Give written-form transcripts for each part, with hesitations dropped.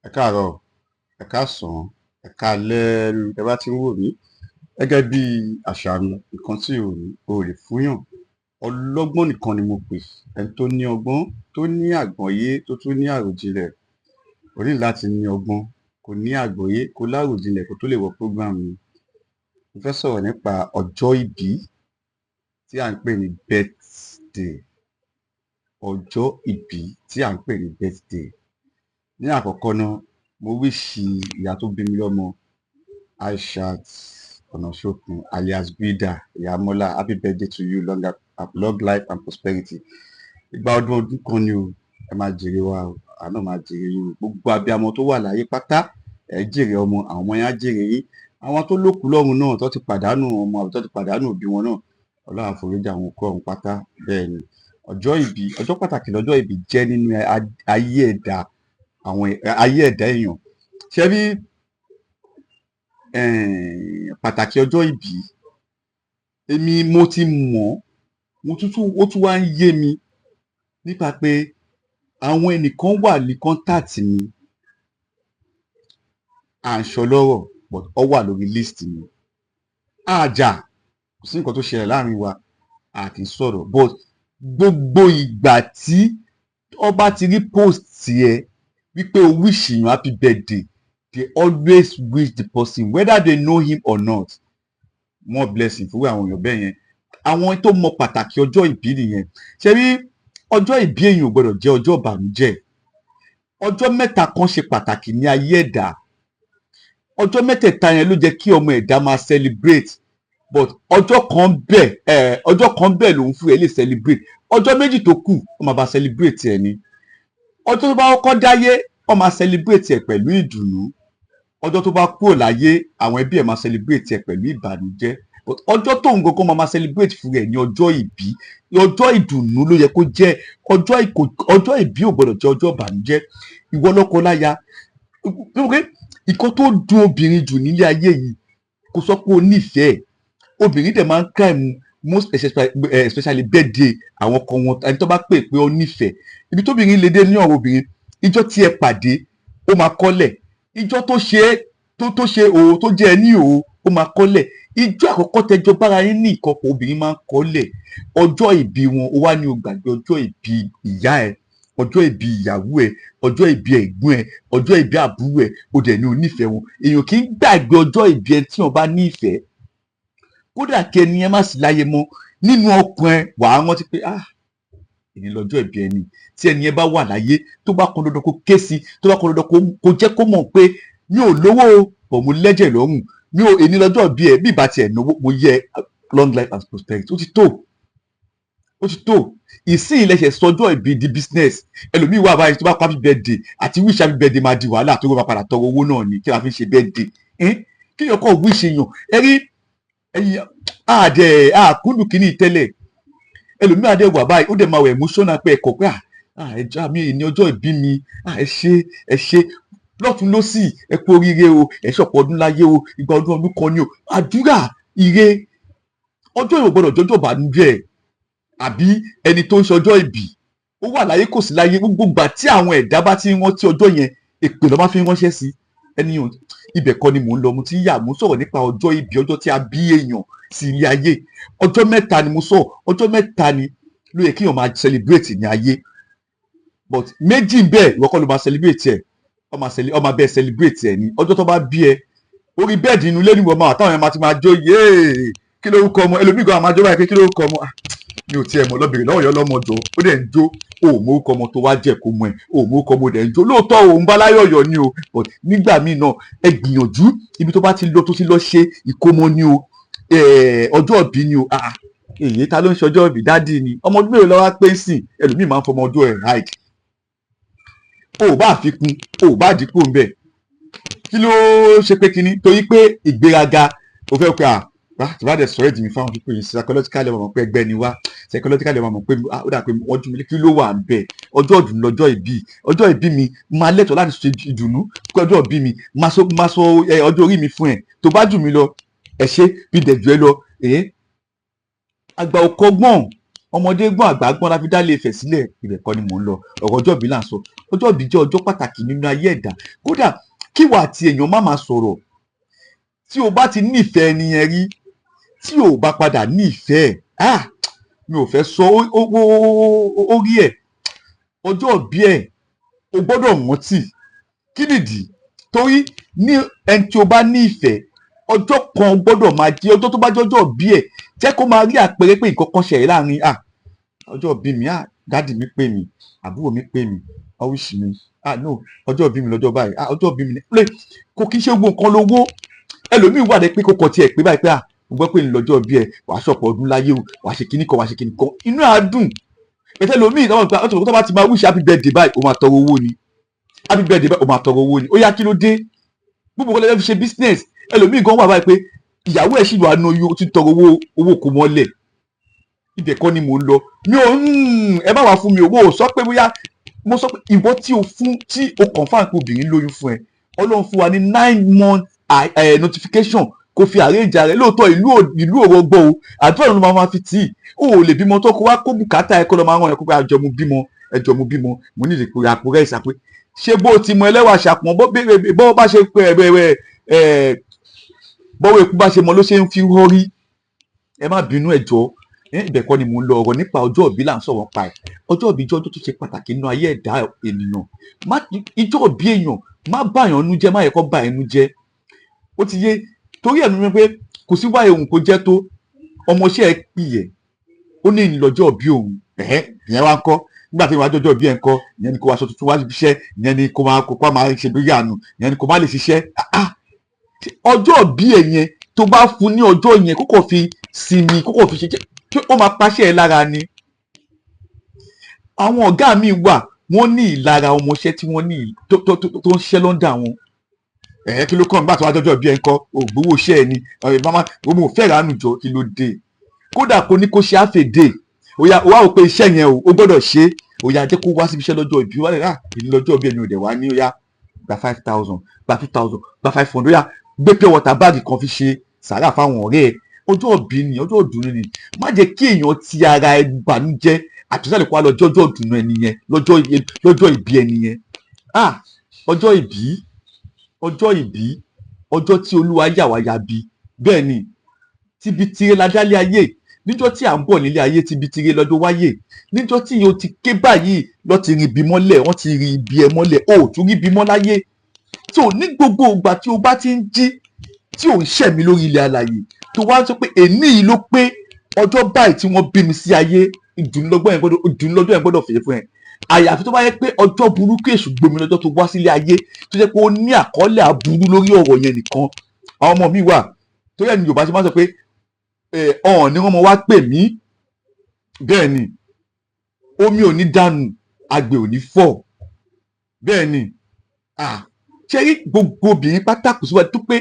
Ẹ káàárọ̀, ẹ káàsán, ẹ káalẹ́ ẹ bá ti ń wò mí. Gẹ́gẹ́ bí àṣà mi, nǹkan tí ò lè fúnyàn. Ọlọ́gbọ́n nìkan ni mo pè. Ẹni tó ní ọgbọ́n, tó ní àgbọ́yé, tó tún ní àròjinlẹ̀. Ó ní láti ní ọgbọ́n, kó ní àgbọ́yé, kó láròjinlẹ̀ kó tó lè wọ program mi. Mo fẹ́ sọ̀rọ̀ nípa ọjọ́ ìbí tí à ń pè ní birthday. Ọjọ́ ìbí tí à ń pè ní birthday. Ní àkọ́kọ́ náà, mo wíṣì ìyá tó bí mi lọ́mọ, Aishat Ọ̀nàṣókun alias Bida Ìyámọ́lá, happy birthday to you, long life and prosperity. Ìgbà ọdún kan ni o, ẹ máa jèrè wa o, àánú máa jèrè yín o. Gbogbo abiyamọ tó wà láyé pátá, ẹ jèrè ọmọ, àwọn ọmọ yẹn á jèrè yín. Àwọn tó lókù lọ́run náà tó ti pàdánù ọmọ àbí tó ti pàdánù òbí wọn náà, Ọlọ́run á foríjì àwọn òkú ọ̀run pátá. Bẹ́ẹ̀ ni, ọjọ́ ìbí, ọjọ́ pàtàkì lọ́jọ́ ìbí jẹ́ nínú ayé ẹ̀dá èèyàn. Ṣé rí pàtàkì ọjọ́ ìbí, èmi mo ti mọ̀, ó tún wá ń yé mi nípa pé àwọn ẹnìkan wà ní kọ́ńtàtì mi, à ń ṣọlọ́rọ̀ but ó wà lórí list mi. Àjà kò sí nǹkan tó ṣẹlẹ̀ láàrin wa, a kì í sọ̀rọ̀, but gbogbo ìgbà tí ọba ti rí post tiẹ̀ wípé o wish yàn happy birthday, they always wish the person whether they know him or not. More blessing fún àwọn èèyàn bẹ́ẹ̀ yẹn. Àwọn tó mọ pàtàkì ọjọ́ ìbí nìyẹn. Ṣé rí ọjọ́ ìbí èèyàn ò gbọdọ̀ jẹ́ ọjọ́ ìbànújẹ́. Ọjọ́ mẹ́ta kan ṣe pàtàkì ní ayé ẹ̀dá. Ọjọ́ mẹ́tẹ̀ẹ̀ta yẹn ló jẹ́ kí ọmọ ẹ̀dá máa celebrate, but ọjọ́ kan bẹ́ẹ̀ lòun fún ẹ lè celebrate. Ọjọ́ méjì tó kù ó máa bá celebrate ẹ ní. Ọjọ́ tó bá kọ́kọ́ dáyé ó máa celebrate ẹ pẹ̀lú ìdùnnú. Ọjọ́ tó bá kúrò láyé àwọn ẹbí ẹ máa celebrate ẹ pẹ̀lú ìbànújẹ́. But ọjọ́ tó ń gangan máa celebrate fún ẹ ní ọjọ́ ìbí. Ọjọ́ ìdùnnú ló yẹ kó jẹ́. Ọjọ́ ìbí ò gbọdọ̀ jẹ́ ọjọ́ ìbànújẹ́. Ìwọ lọ́kọ láya, nǹkan tó dùn obìnrin jù nílé ayé yìí kò sọ pé o nífẹ̀ẹ́. Obìnrin dẹ̀ máa ń crime most especially birthday àwọn ọkọ wọn, ẹni tó bá pè pé ó nífẹ̀ẹ́. Ibi tóbìnrin lè dé ní ọ̀rọ̀ obìnrin, ìjọ́ tí ẹ pàdé ó máa kọ́lẹ̀. Ìjọ́ tó ṣe òwò tó jẹ́ ẹ ní òwò ó máa kọ́lẹ̀. Ìjọ́ àkọ́kọ́ tẹjọ bára yín ní ìkọ̀kọ̀ obìnrin máa ń kọ́lẹ̀. Ọjọ́ ìbí wọn ó wá ní o gbàgbé ọjọ́ ìbí ìyá ẹ, ọjọ́ ìbí ìyàwó ẹ, ọjọ́ ìbí ẹ̀gbọ́n ẹ, ọjọ́ ìbí àbúrò ẹ, o dẹ̀ ní o nífẹ̀ẹ́ wọn. Èèyàn kì í gbàgbé ọjọ́ ìbí ẹ tí wọ́n bá nífẹ̀ẹ́. Kódà kí ẹni ẹ má sì láyé mọ́, nínú ọkàn ẹ wàá rántí pé èyí lọ́jọ́ ìbí ẹni. Tí ẹni ẹ bá wà láyé, tó bá kan dandan kó ké sí, tó bá kan dandan kó jẹ́ kó mọ̀ pé mi ò lówó o bọ̀ mo lẹ́jẹ̀ lọ́rùn, èyí lọ́jọ́ ìbí ẹ, bí ìbá tiẹ̀ náwó mo yẹ long life and prosperity. Ó ti tó. Ìsìn ilẹ̀ṣẹ̀ sọjọ́ ìbí di business. Ẹlòmíì wà báyìí tó bá kọ́ happy birthday àti wish happy birthday máa di wàhálà tó bá padà tọrọ owó náà ni kí wọ́n fi ṣe birthday. Kí èèyàn kọ́ wish èèyàn àkúndù kìíní tẹ́lẹ̀. Ẹlòmíì àdé wà báyìí ó dẹ̀ máa wẹ̀ emotional pé ẹ̀kọ́ pé ẹja mi ní ọjọ́ ìbí mi, ẹ ṣe lọ́tún lọ́sì, ẹ kú oríire o, ẹ ṣọ̀pọ̀ ọdún láyé o, ìgbà ọdún kan ni o. Àdúrà ire. Ọjọ́ ìwò gbọdọ̀ jọjọ́ ìbànújẹ́. Àbí ẹni tó ń ṣọjọ́ ìbí ó wà láyé kò sí láyé, gbogbo ìgbà tí àwọn ẹ̀dá bá ti ń rántí ọjọ́ yẹn èpè ló máa fi ń ránṣẹ́ sí ẹni yẹn. Ibẹ̀ kọ́ ni mò ń lọ, mo ti yà, mo sọ̀rọ̀ nípa ọjọ́ ìbí, ọjọ́ tí a bí èèyàn sí ilé ayé. Ọjọ́ mẹ́ta ni mo sọ, ọjọ́ mẹ́ta ni ló yẹ kí èèyàn máa celebrate ní ayé, but méjì bẹ́ẹ̀ ìwọ kọ́ ló máa celebrate ẹ̀, ọmọ bẹ́ẹ̀ celebrate ẹ̀ ní ọjọ́ tó bá bí ẹ. Orí bẹ́ẹ̀dì inú ilé ni wọ́n máa táwọn yẹn máa ti máa jó yéé kí lórúkọ ọmọ. Ẹlòmíì gan máa jó báyìí pé kí lórúkọ ọmọ. Mi ò tiẹ̀ mọ̀, lọ́bìnrin lọ́wọ́ yọ lọ́mọ jọ ó dẹ̀ ń jó. Mọ orúkọ ọmọ tó wá jẹ́ kó mọ ẹ̀, mọ orúkọ ọmọ dẹ̀ ń jó. Lóòótọ́ òun bá láyọ̀yọ̀ ni o, but nígbà míì náà ẹ gbìyànjú ibi tó bá ti lọ tó ti lọ ṣe ìkómọ ni o, ọjọ́ ìbí ni o. Èyí ta ló ń ṣe ọjọ́ ìbí? Dádì ni. Ọmọ ọdún mélòó lọ́wọ́ pé sìn? Ẹlòmíì máa ń fọmọ ọdún ẹ̀ hide. O bá àfikún, o bá dínkù ń bẹ̀. Kí ló ṣe pé kíní? Torí pé ìgbéraga o fẹ́ pé tí wàá dẹ̀ sọ̀rọ̀ ìdí mi fáwọn pípé yìí, psychologically wọ́n mọ̀ pé ẹgbẹ́ ni wá, psychologically wọ́n mọ̀ pé ó dà pé wọ́n dùn mí, kí ló wà ń bẹ̀? Ọjọ́ ìdùnnú lọ́jọ́ ìbí mi máa lẹ́tọ̀ọ́ láti ṣe ìdùnnú kí ọjọ́ ìbí mi máa sọ ọjọ́ orí mi fún ẹ. Tó bá jù mí lọ ẹ ṣe bí dẹ̀jú ẹ lọ. Àgbà ò kọ́gbọ́n, ọmọdé gbọ́n àgbà gbọ́n la fi dá Ilé-Ifẹ̀ sílẹ̀, ibẹ̀ kọ́ ni mò ń lọ. Ọ̀rọ̀ ọjọ́ ìbí là ń sọ. Ọjọ́ ìbí jẹ́ ọjọ́ pàtàkì nínú ayé ẹ̀dá. Kódà kíwà àti èèyàn má máa sọ̀rọ̀ tí o bá ti nífẹ̀ẹ́ ẹni yẹn rí, tí o bá padà nífẹ̀ẹ́ mi ò fẹ́ sọ orí ẹ̀, ọjọ́ ìbí ẹ̀ o gbọ́dọ̀ rántí. Kí nìdí? Torí ní ẹni tí o bá ní ìfẹ́, ọjọ́ kan gbọ́dọ̀ máa jẹ́ ọjọ́ tó bá jẹ́ ọjọ́ ìbí ẹ̀, jẹ́ kó máa rí àpẹẹrẹ pé nǹkan kan ṣẹlẹ̀ láàrin ọjọ́ ìbí mi, dádì mi pè mí, àbúrò mi pè mí, ọwíṣì mi, no ọjọ́ ìbí mi lọ́jọ́ báyìí, ọjọ́ ìbí mi ní pé kò kí ń ṣe gbogbo nǹkan lówó. Ẹlòmíì wà dé pé kó kọ tiẹ̀ pé báyìí pé mo gbọ́ pé ní lọ́jọ́ ìbí ẹ̀ wàá ṣọ̀pọ̀ ọdún láyé o, wàá ṣe kíní kan, wàá ṣe kíní kan, inú á dùn. Pẹ̀tẹ́ ẹlòmíì tó bá ti máa wíṣ happy birthday báyìí ó máa tọrọ owó ni, happy birthday báyìí ó máa tọrọ owó ni. Ó yá kí ló dé? Gbogbo nǹkan lẹ́yìn fi ṣe business. Ẹlòmíì gan wà báyìí pé ìyàwó ẹ̀ sì wà nù oyún tí ń tọrọ owó kò mọ́lẹ̀. Ibẹ̀ kọ́ ni mò ń lọ. Mi ò ẹ má wá fún mi owó, sọ pé bóyá mo sọ pé ìwọ tí o confirm pé obìnrin lóyún fún ẹ, Ọlọ́run fún wa ní 9 months notification kò fi àrẹ́jà rẹ̀. Lóòótọ́ ìlú òrò gbọ́ o, àdúrà ló máa fi tì í. O ò lè bímọ tó kó wá kó bùkátà ẹ̀kọ́ lọ máa rán ẹ̀ kó pé ẹjọ́ mo bímọ mo ní ìdìpọ̀ àpò rẹ̀ ìsàpé ṣé bó ti mọ ẹlẹ́wà ṣàpọ̀n bó bá ṣe bọ́wọ́ ikú bá ṣe mọ ló ṣe ń fi họ́rí. Ẹ má bínú ẹjọ́, ibẹ̀ kọ́ ni mò ń lọ. Ọ̀rọ̀ nípa ọjọ́ ìbí là ń sọ̀rọ̀ pa ẹ̀. Ọjọ́ ìbí jẹ́ ọjọ́ tó ṣe pàtàkì nínú ayé ẹ̀dá ènìyàn. Ìjọ́ ìbí èèyàn má báyàn nú jẹ́, má yẹ kó bá ẹnu jẹ́. Ó ti yé, torí ẹ̀ ní pé kò sí wáyé òun kò jẹ́ tó ọmọọṣẹ́ ẹ pìyẹ̀ ó ní ìlọ́jọ́ ìbí òun, ìyẹn wá ń kọ́ nígbà tí wọ́n á jọjọ́ ìbí ẹ̀ ń kọ́, ìyẹn ni kò wá aṣọ tuntun wá ṣiṣẹ́, ìyẹn ni kò máa ṣe bí yànù, ìyẹn ni kò má lè ṣiṣẹ́. Ọjọ́ ìbí ẹ̀ yẹn tó bá fún ní ọjọ́ yẹn kókò fi sinmi, kókò fi ṣe kí ó máa paṣẹ ẹ lára ni. Àwọn ọ̀gá mi wà wọ́n ní ìlara ọmọọṣẹ́ tí wọ́n ní tó ń ṣiṣẹ́ lọ́ndà wọn. Kí ló kàn nígbà tó wá jọjọ́ ìbí ẹ̀ ń kọ́ ògbówó iṣẹ́ ẹ ni mama mo fẹ́ ránù jọ kí ló dé. Kódà kò ní kó ṣe àfèdè òyà wá ò pé iṣẹ́ yẹn o gbọ́dọ̀ ṣe òyà jẹ́ kó wá síbi iṣẹ́ lọ́jọ́ ìbí wá lè ìní lọ́jọ́ ìbí ẹni ò dẹ̀ wá ní òyà gba 5,000 gba 2,000 gba 500 òyà gbé pure water báàgì kan fi ṣe sàrà fáwọn ọ̀rẹ́ ẹ̀. Ọjọ́ ìbí ni ọjọ́ ìdùnnú ni. Má jẹ́ kí èèyàn ti ara ẹ bànújẹ́ àtúnṣe kó wá lọ́jọ́ ìdùnnú ẹni yẹn lọ́jọ́ ìbí ẹni yẹn. Ọjọ́ ìbí ọjọ́ tí Olúwa yà wá ya bí. Bẹ́ẹ̀ ni tibitire la dálé ayé. Níjọ́ tí à ń bọ̀ nílé ayé tibitire lọ́jọ́ wáyé. Níjọ́ tí o ti ké báyìí lọ́ ti rin ibi mọ́lẹ̀, wọ́n ti rin ibi ẹ mọ́lẹ̀, o ò tún rí ibi mọ́ láyé. So ní gbogbo ìgbà tí o bá ti ń jí tí ò ń ṣẹ̀mí lórí ilẹ̀ alààyè tó wá sọ pé èní yìí ló pé ọjọ́ báyìí tí wọ́n bí mi sí ayé, ìdùnnú lọ́jọ́ yẹn gbọ́dọ̀ fèé fún ẹ. Àyàfi tó bá yẹ pé ọjọ́ burúkú èṣù gbomi lọ́jọ́ tó wá sílé ayé tó jẹ́ pé ó ní àkọọ́lẹ̀ aburú lórí ọ̀rọ̀ yẹn nìkan. Àwọn ọmọ mi wà tó yẹ ní Yorùbá ṣe máa sọ pé ọ̀hún ni wọ́n mọ wá pè mí. Bẹ́ẹ̀ ni omi ò ní dànù àgbẹ̀ ò ní fọ̀. Bẹ́ẹ̀ ni ṣé rí gbogbo obìnrin pátákó síwájú tó pé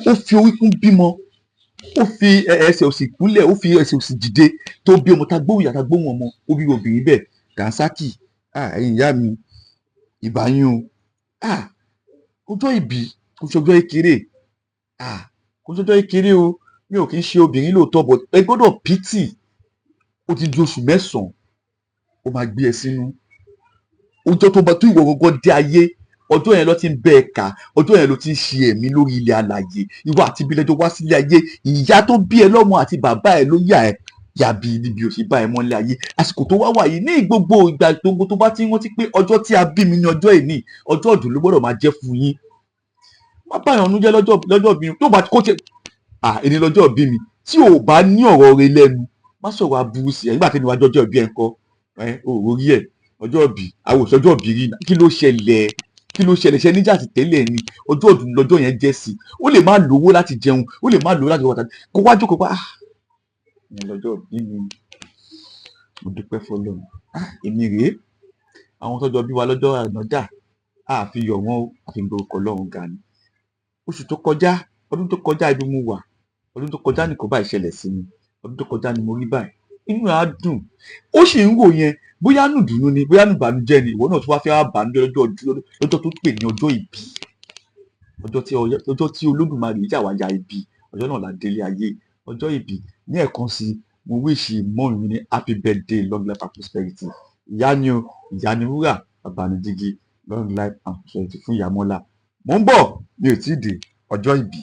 ó fi orí kún bímọ, ó fi ẹsẹ̀ òsì kúnlẹ̀, ó fi ẹsẹ̀ òsì dìde tó bí ọmọ tá gbóhùn ìyá tá gbóhùn ọmọ, ó bí obìnrin bẹ́ẹ̀ Dànsákì ẹ̀yin ìyá mi ìbáyín o. Ọjọ́ ìbí kò ṣọjọ́ ìkéré, kò ṣọjọ́ ìkéré o. Mi ò kì í ṣe obìnrin lóòótọ́ but ẹ gbọ́dọ̀ pítì. Ó ti di oṣù 9 ó máa gbé ẹ sínú. Ọjọ́ tó bá tó ìwọ gọ́gọ́ dé ayé, ọjọ́ yẹn ló ti ń bẹ́ ẹ kà, ọjọ́ yẹn ló ti ń ṣe ẹ̀mí lórí ilẹ̀ alààyè. Ìwọ àti ibi lẹ́jọ́ wá sílé ayé, ìyá tó bí ẹ lọ́mọ àti bàbá ẹ ló yà ẹ yàbí níbi òṣì bá ẹ mọ́lẹ̀ ayé. Àsìkò tó wá wà yìí ní gbogbo ìgbà gbogbo tó bá ti ń rántí pé ọjọ́ tí a bí mi ní ọjọ́ ìní, ọjọ́ ọdún ló gbọ́dọ̀ máa jẹ́ fún yín. Má báyọ̀ nú jẹ́ lọ́jọ́ bí mi tó bá kó ṣe èní lọ́jọ́ bí mi tí ò bá ní ọ̀rọ̀ rẹ lẹ́nu má sọ̀rọ̀ aburú sí ẹ nígbà tí níwájú ọjọ́ ìbí ẹ ń kọ́ orí ẹ ọjọ́ ìbí àwòsàn ọjọ́ ìbí rí kí ló ṣẹlẹ̀ ṣe níjà ti tẹ́lẹ̀ ni ọjọ́ ọdún lọ́jọ́ yẹn jẹ́ sí. Ó lè má lówó láti jẹun, ó lè má lówó láti wọ́ta kó wá jókòó pa ní lọ́jọ́ ìbí mi mo dúpẹ́ fọlọ́run. Èmi rèé àwọn tọ́jọ́ bí wa lọ́jọ́ ànádà àfi yọ̀ wọ́n o àfi gbórúkọ Ọlọ́run ga ni. Oṣù tó kọjá ọdún tó kọjá ibi mo wà, ọdún tó kọjá nìkan báyìí ṣẹlẹ̀ sí mi, ọdún tó kọjá ni mo rí báyìí, inú á dùn. Ó sì ń wò yẹn bóyá nù dùnú ni bóyá nù bànújẹ́ ni, ìwọ náà tó wá fẹ́ wá bànújẹ́ lọ́jọ́ tó pè ní ọjọ́ ìbí, ọjọ́ tí Olódùmarè yà wá ya ibi, ọjọ́ náà la délé ayé. Ọjọ́ ìbí ní ẹ̀kan sí mo wíṣì mọ́mì mi ní happy birthday long life and prosperity. Ìyá ni o, ìyá ni wúrà, bàbá ni dígí, long life and prosperity fún ìyá Mọ́lá. Mo ń bọ̀, mi ò tí ì dé ọjọ́ ìbí.